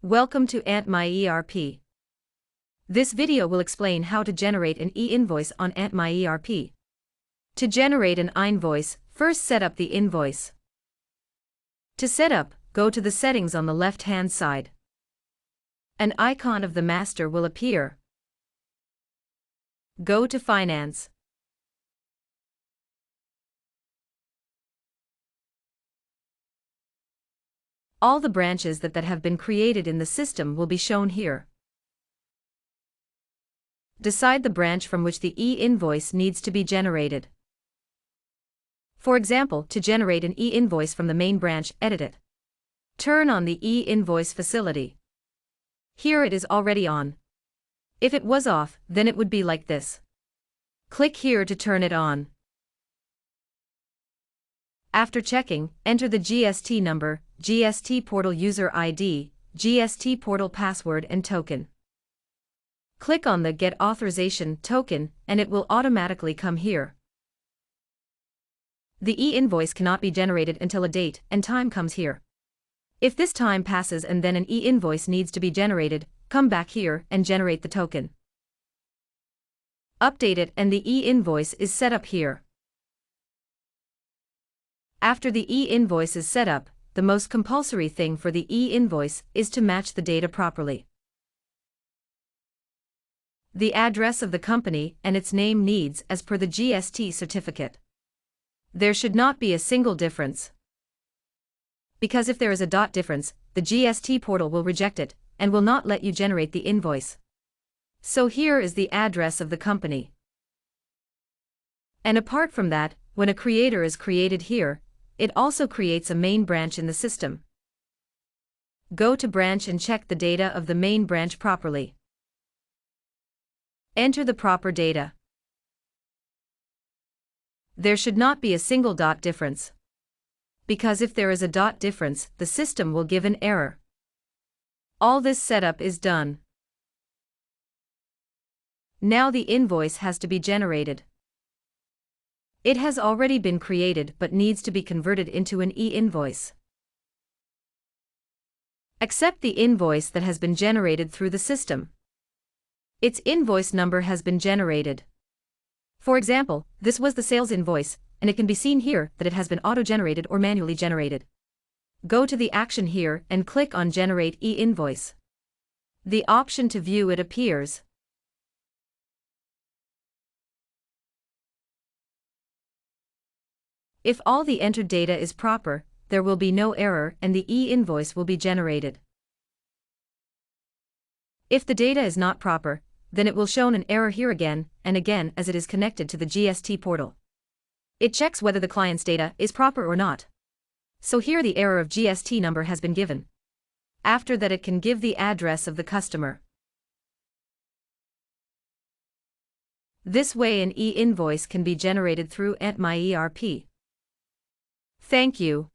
Welcome to AntMyERP. This video will explain how to generate an e-invoice on AntMyERP. To generate an invoice, first set up the invoice. To set up, go to the settings on the left-hand side. An icon of the master will appear. Go to Finance. All the branches that have been created in the system will be shown here. Decide the branch from which the e-invoice needs to be generated. For example, to generate an e-invoice from the main branch, edit it. Turn on the e-invoice facility. Here it is already on. If it was off, then it would be like this. Click here to turn it on. After checking, enter the GST number, GST Portal User ID, GST Portal Password and Token. Click on the Get Authorization Token and it will automatically come here. The e-invoice cannot be generated until a date and time comes here. If this time passes and then an e-invoice needs to be generated, come back here and generate the token. Update it and the e-invoice is set up here. After the e-invoice is set up, the most compulsory thing for the e-invoice is to match the data properly. The address of the company and its name needs as per the GST certificate. There should not be a single difference. Because if there is a dot difference, the GST portal will reject it and will not let you generate the invoice. So here is the address of the company. And apart from that, when a creator is created here, it also creates a main branch in the system. Go to branch and check the data of the main branch properly. Enter the proper data. There should not be a single dot difference. Because if there is a dot difference, the system will give an error. All this setup is done. Now the invoice has to be generated. It has already been created but needs to be converted into an e-invoice. Accept the invoice that has been generated through the system. Its invoice number has been generated. For example, this was the sales invoice, and it can be seen here that it has been auto-generated or manually generated. Go to the action here and click on Generate e-invoice. The option to view it appears. If all the entered data is proper, there will be no error and the e-invoice will be generated. If the data is not proper, then it will show an error here again and again as it is connected to the GST portal. It checks whether the client's data is proper or not. So here the error of GST number has been given. After that it can give the address of the customer. This way an e-invoice can be generated through AntMyERP. Thank you.